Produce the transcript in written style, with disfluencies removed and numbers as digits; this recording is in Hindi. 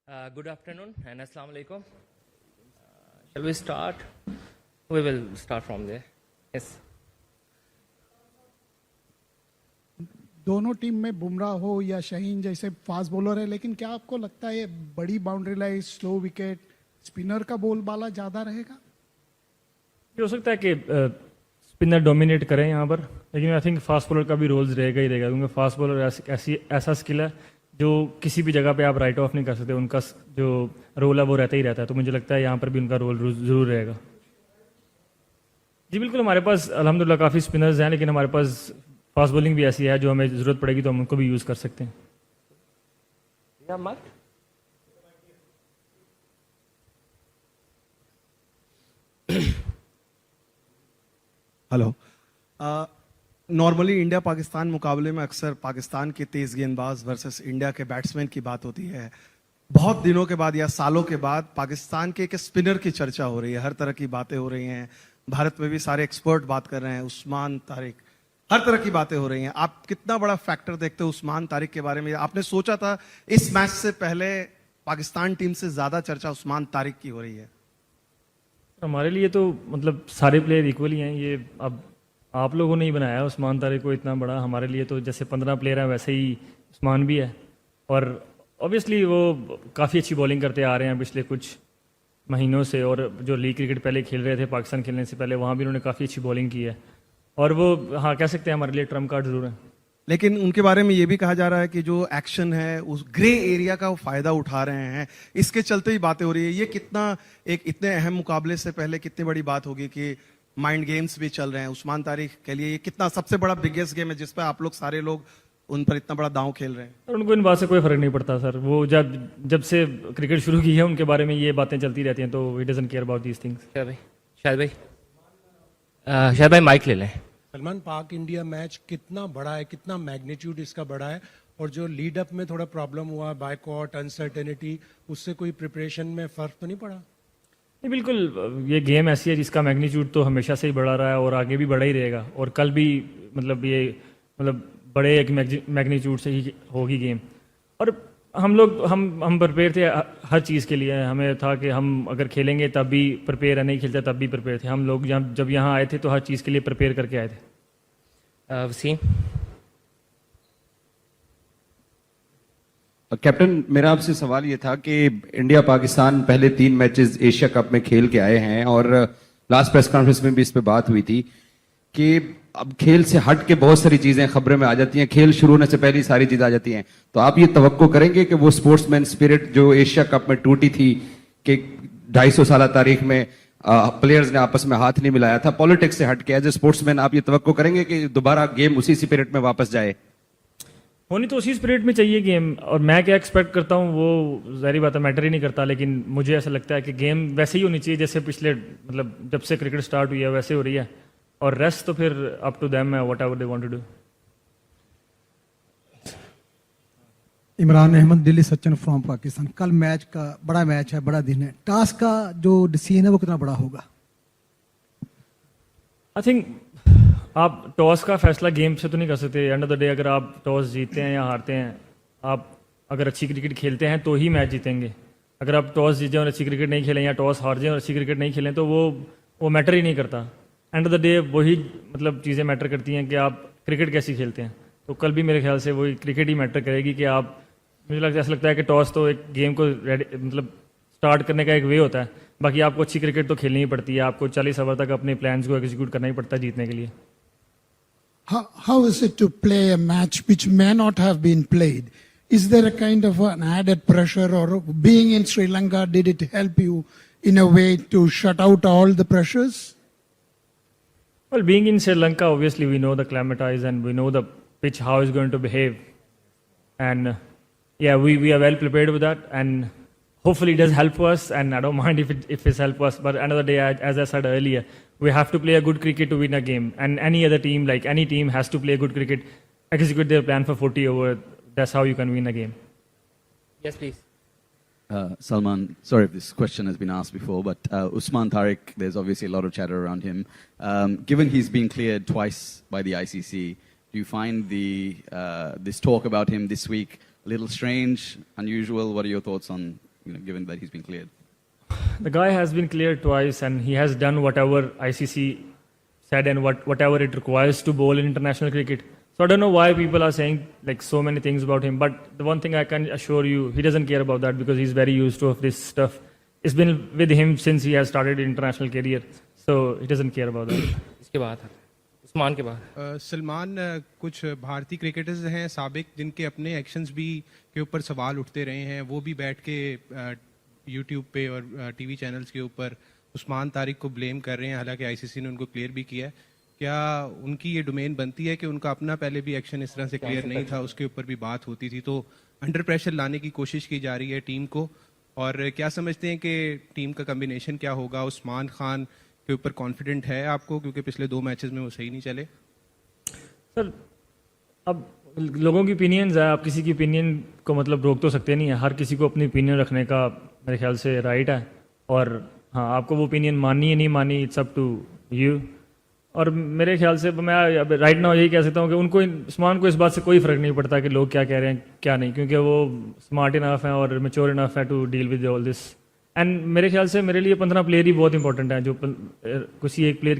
Good afternoon and Assalamu alaikum. Shall we start? We will start from there. Yes. दोनों टीम में बुमराह हो या शाहीन जैसे फास्ट बॉलर है, लेकिन क्या आपको लगता है ये बड़ी boundary line, slow wicket, spinner का बोलबाला ज़्यादा रहेगा? ये हो सकता है कि स्पिनर डोमिनेट करें यहाँ पर, लेकिन आई थिंक फास्ट बॉलर का भी रोल्स रहेगा ही रहेगा, क्योंकि फास्ट बॉलर ऐसा स्किल है जो किसी भी जगह पे आप राइट ऑफ नहीं कर सकते। उनका जो रोल है वो रहता ही रहता है, तो मुझे लगता है यहाँ पर भी उनका रोल ज़रूर रहेगा। जी बिल्कुल, हमारे पास अल्हम्दुलिल्लाह काफ़ी स्पिनर्स हैं, लेकिन हमारे पास फास्ट बॉलिंग भी ऐसी है जो हमें ज़रूरत पड़ेगी तो हम उनको भी यूज़ कर सकते हैं। Yeah, Mark? Hello. Normally India Pakistan मुकाबले में अक्सर पाकिस्तान के तेज गेंदबाज वर्सेस इंडिया के बैट्समैन की बात होती है। बहुत दिनों के बाद या सालों के बाद पाकिस्तान के एक स्पिनर की चर्चा हो रही है, हर तरह की बातें हो रही हैं। भारत में भी सारे एक्सपर्ट बात कर रहे हैं, उस्मान तारिक, हर तरह की बातें हो रही हैं। आप कितना बड़ा फैक्टर देखते हो उस्मान तारिक के बारे में? आपने सोचा था इस मैच से पहले पाकिस्तान टीम से ज्यादा चर्चा उस्मान तारिक की हो रही है? हमारे लिए तो मतलब सारे प्लेयर इक्वली हैं। ये अब आप लोगों ने ही बनाया उस्मान तारिक को इतना बड़ा, हमारे लिए तो जैसे 15 प्लेयर हैं वैसे ही उस्मान भी है। और ऑब्वियसली वो काफ़ी अच्छी बॉलिंग करते आ रहे हैं पिछले कुछ महीनों से, और जो लीग क्रिकेट पहले खेल रहे थे पाकिस्तान खेलने से पहले, वहाँ भी उन्होंने काफ़ी अच्छी बॉलिंग की है, और वो हाँ कह सकते हैं हमारे लिए ट्रम्प कार्ड जरूर है। लेकिन उनके बारे में ये भी कहा जा रहा है कि जो एक्शन है उस ग्रे एरिया का वो फायदा उठा रहे हैं, इसके चलते ही बातें हो रही है। ये कितना एक इतने अहम मुकाबले से पहले कितनी बड़ी बात होगी कि माइंड गेम्स भी चल रहे हैं उस्मान तारिक के लिए? ये कितना सबसे बड़ा बिगेस्ट गेम है जिस पर आप लोग सारे लोग उन पर इतना बड़ा दांव खेल रहे हैं? और उनको इन बात से कोई फर्क नहीं पड़ता सर। वो जब से क्रिकेट शुरू की है उनके बारे में ये बातें चलती रहती हैं, तो he doesn't care about these things. शायद भाई माइक ले लें। सलमान, पाक इंडिया मैच कितना बड़ा है, कितना मैग्नीट्यूड इसका बड़ा है, और जो लीड अप में थोड़ा प्रॉब्लम हुआ, बायकॉट, अनसर्टेनिटी, उससे कोई प्रिपरेशन में फर्क तो नहीं पड़ा? नहीं बिल्कुल, ये गेम ऐसी है जिसका मैग्नीट्यूड तो हमेशा से ही बढ़ा रहा है और आगे भी बढ़ा ही रहेगा, और कल भी मतलब ये मतलब बड़े एक मैग्नीट्यूड से ही होगी गेम। और हम प्रिपेयर थे हर चीज़ के लिए। हमें था कि हम अगर खेलेंगे तब भी प्रिपेयर है, नहीं खेलते तब भी प्रिपेयर थे। हम लोग जब यहाँ आए थे तो हर चीज़ के लिए प्रिपेयर करके आए थे। वसीम? कैप्टन, मेरा आपसे सवाल ये था कि इंडिया पाकिस्तान पहले 3 मैचेस एशिया कप में खेल के आए हैं, और लास्ट प्रेस कॉन्फ्रेंस में भी इस पे बात हुई थी कि अब खेल से हट के बहुत सारी चीजें खबरों में आ जाती हैं, खेल शुरू होने से पहले ही सारी चीजें आ जाती हैं। तो आप ये तवक्को करेंगे कि वो स्पोर्ट्समैन स्पिरिट जो एशिया कप में टूटी थी, कि 250 साल तारीख में प्लेयर्स ने आपस में हाथ नहीं मिलाया था, पॉलिटिक्स से हट के एज ए स्पोर्ट्समैन आप ये तवक्को करेंगे कि दोबारा गेम उसी स्पिरिट में वापस जाए? होनी तो उसी स्पिरिट में चाहिए गेम, और मैं क्या एक्सपेक्ट करता हूँ वो ज़ाहिर बात है मैटर ही नहीं करता, लेकिन मुझे ऐसा लगता है कि गेम वैसे ही होनी चाहिए जैसे पिछले मतलब जब से क्रिकेट स्टार्ट हुई है वैसे हो रही है, और रेस्ट तो फिर अप टू देम है, whatever they want to do. Imran Ahmad, Delhi Sachin from Pakistan. कल मैच का बड़ा मैच है, बड़ा दिन है, टास्क का जो डिसीजन है वो कितना बड़ा होगा? आई थिंक आप टॉस का फैसला गेम से तो नहीं कर सकते। एंड ऑफ द डे अगर आप टॉस जीतते हैं या हारते हैं, आप अगर अच्छी क्रिकेट खेलते हैं तो ही मैच जीतेंगे। अगर आप टॉस जीते और अच्छी क्रिकेट नहीं खेलें, या टॉस हार जाएं और अच्छी क्रिकेट नहीं खेलें, तो वो मैटर ही नहीं करता। एंड ऑफ द डे वही मतलब चीज़ें मैटर करती हैं कि आप क्रिकेट कैसी खेलते हैं। तो कल भी मेरे ख्याल से वही क्रिकेट ही मैटर करेगी कि आप, मुझे ऐसा लगता है कि टॉस तो एक गेम को मतलब स्टार्ट करने का एक वे होता है, बाकी आपको अच्छी क्रिकेट तो खेलनी ही पड़ती है, आपको 40 ओवर तक अपने प्लान्स को एग्जीक्यूट करना ही पड़ता है जीतने के लिए। How is it to play a match which may not have been played? Is there a kind of an added pressure, or being in Sri Lanka, did it help you in a way to shut out all the pressures? Well, being in Sri Lanka, obviously we know the climate and we know the pitch, how it's going to behave. And yeah, we are well prepared with that, and hopefully it does help us, and I don't mind if it's help us. But another day, as I said earlier, we have to play a good cricket to win a game. And any other team, like any team, has to play good cricket, execute their plan for 40 over. That's how you can win a game. Yes, please. Salman, sorry if this question has been asked before, but Usman Tariq, there's obviously a lot of chatter around him. Given he's been cleared twice by the ICC, do you find this talk about him this week a little strange, unusual? What are your thoughts on given that he's been cleared? The guy has been cleared twice, and he has done whatever ICC said and whatever it requires to bowl in international cricket. So I don't know why people are saying like so many things about him. But the one thing I can assure you, he doesn't care about that because he's very used to of this stuff. It's been with him since he has started his international career. So he doesn't care about that. इसके बाद उस्मान के बाद सलमान कुछ भारतीय क्रिकेटर्स हैं साबिक जिनके अपने एक्शंस भी के ऊपर सवाल उठते रहे हैं, वो भी बैठ के यूट्यूब पे और टीवी चैनल्स के ऊपर उस्मान तारिक को ब्लेम कर रहे हैं, हालांकि आईसीसी ने उनको क्लियर भी किया है। क्या उनकी ये डोमेन बनती है कि उनका अपना पहले भी एक्शन इस तरह से क्लियर नहीं था, उसके ऊपर भी बात होती थी, तो अंडर प्रेशर लाने की कोशिश की जा रही है टीम को? और क्या समझते हैं कि टीम का कम्बिनेशन क्या होगा? उस्मान खान के ऊपर कॉन्फिडेंट है आपको, क्योंकि पिछले 2 मैचेस में वो सही नहीं चले? सर अब लोगों की ओपिनियंस है, आप किसी की ओपिनियन को मतलब रोक तो सकते नहीं है। हर किसी को अपनी ओपिनियन रखने का मेरे ख्याल से राइट है, और हाँ आपको वो ओपिनियन माननी है नहीं माननी, इट्स अप टू यू। और मेरे ख्याल से मैं राइट नाउ यही कह सकता हूँ कि उनको उस्मान को इस बात से कोई फ़र्क नहीं पड़ता कि लोग क्या कह रहे हैं क्या नहीं, क्योंकि वो स्मार्ट इनफ है और मेच्योर इनफ है to deal with all this. And मेरे ख्याल से मेरे लिए 15 प्लेयर ही बहुत इंपॉर्टेंट है, जो किसी एक प्लेयर